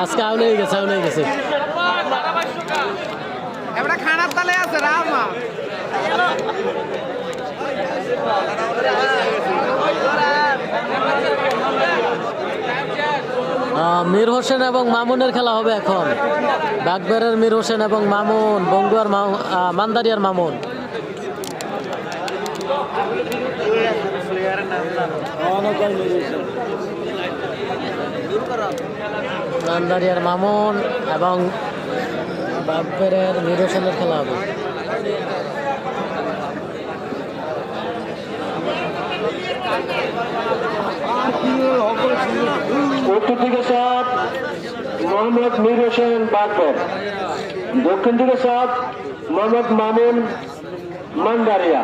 আজকে আউলে গেছে এবারে খানার তালে আছে রামা মীর হোসেন এবং মামুনের খেলা হবে এখন। বাগবেরের মীর হোসেন এবং মামুন, বঙ্গুয়ার মান্দারিয়ার মামুন। মান্দারিয়ার মামুন এবং বাগবেরের মীর হোসেনের খেলা হবে। উত্তর দিকে সাত মোহাম্মদ মীর হোসেন বাগবের, দক্ষিণ দিকে সাত মোহাম্মদ মামুন মান্দারিয়া।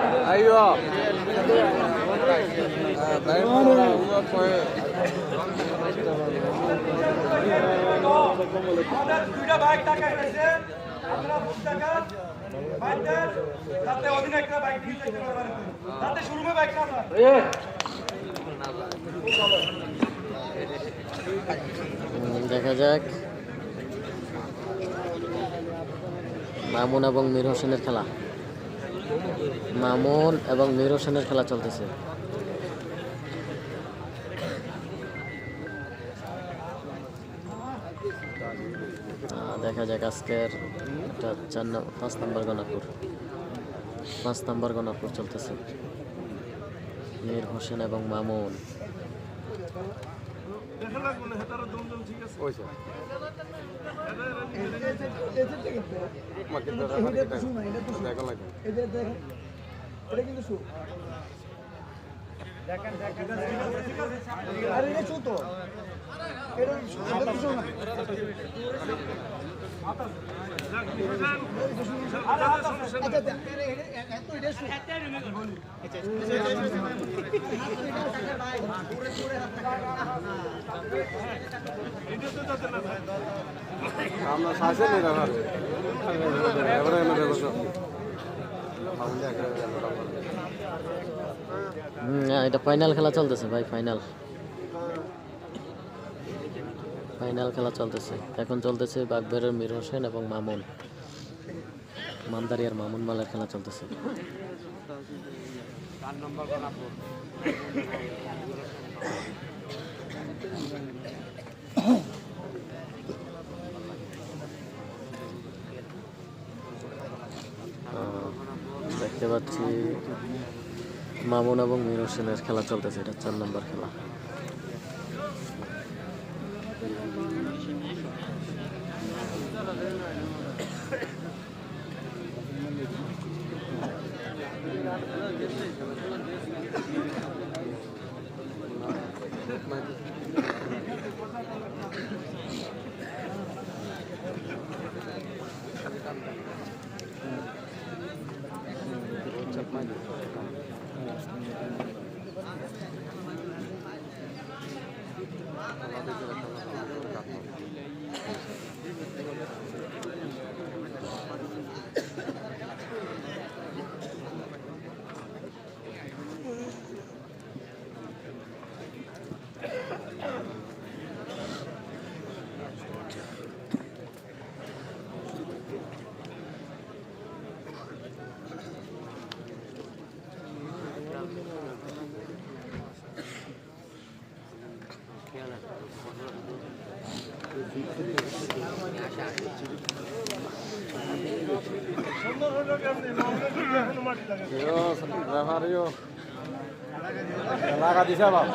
দেখা যাক মামুন এবং মীর হোসেনের খেলা। মামুন এবং মীর হোসেনের খেলা চলতেছে। দেখা যাক আজকের 5 নম্বর গণপুর চলতেছে। মীর হোসেন এবং মামুন। এটা ফাইনাল খেলা চলতেছে ভাই, ফাইনাল খেলা চলতেছে এখন। চলতেছে বাগবেরের মীর হোসেন এবং মামুন, মান্দারিয়ার মামুন মালের খেলা চলতেছে। দেখতে পাচ্ছি মামুন এবং মীর হোসেনের খেলা চলতেছে। এটা 4 নম্বর খেলা। লাগা দিছে বাপ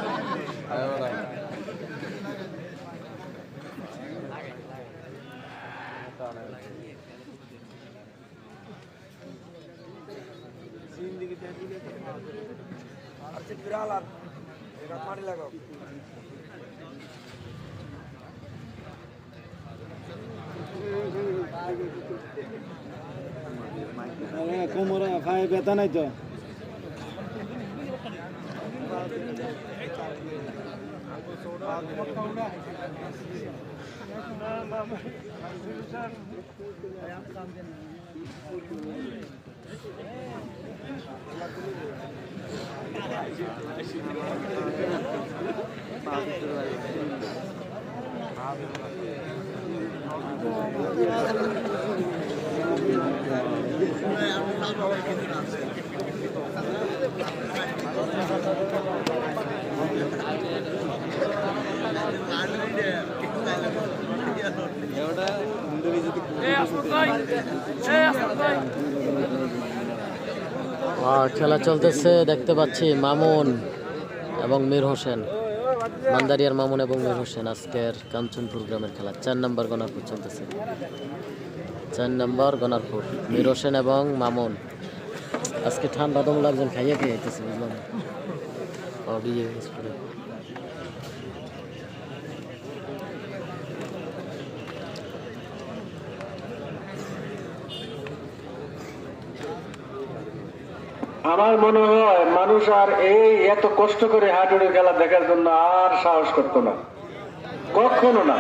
কোমরা খায় ব্যথা নাই তো খেলা চলতেছে দেখতে পাচ্ছি মামুন এবং মীর হোসেন, মান্দারিয়ার মামুন এবং মীর হোসেন আজকের কাঞ্চনপুর গ্রামের খেলা 4 নম্বর গণারপুর চলতেছে। 4 নম্বর গণারপুর মীর হোসেন এবং মামুন। আজকে ঠান্ডা দম লাগছেন, খাইয়ে খেয়েছে বুঝলাম। আমার মনে হয় মানুষ আর এই এত কষ্ট করে হাডুডু খেলা দেখার জন্য আর সাহস করতো না, কখনো না।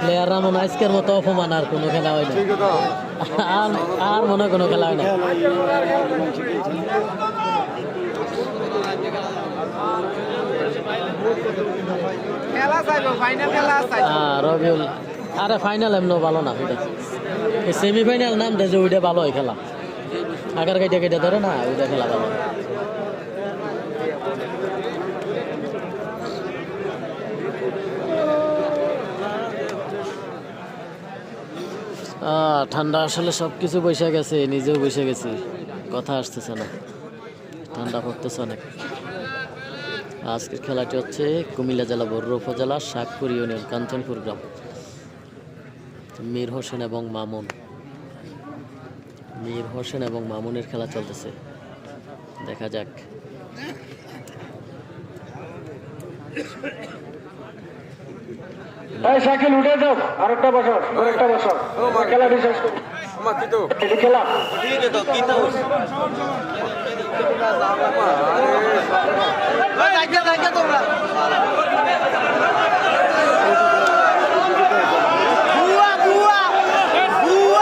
প্লেয়াররা মনে হয় আজকের মতো অপমান আর কোনো খেলা হয় না, আর মনে হয় কোনো খেলা হয় না। খেলা চাইবো, ফাইনাল খেলা চাইবো। রবিউল, আরে ফাইনাল এমন ভালো না, সেমিফাইনাল নাম দেয় যে ওইটা ভালো হয় খেলা। আগার কেটে কেটে ধরে না, ওইটা খেলা ভালো। ঠান্ডা আসলে সব কিছু বসে গেছে, নিজেও বসে গেছি, কথা আসতেছে না, ঠান্ডা পড়তেছে অনেক। আজকের খেলাটি হচ্ছে কুমিল্লা জেলা বড়ুয়া উপজেলা শাকপুর ইউনিয়ন কাঞ্চনপুর গ্রাম। মীর হোসেন এবং মামুন, মীর হোসেন এবং মামুনের খেলা চলতেছে, দেখা যাক। এই সাইকেল উঠে যাও, আরেকটা বসো, আরেকটা বসো, খেলা শেষ করো। এই যে খেলা ওই, রাখে তোমরা।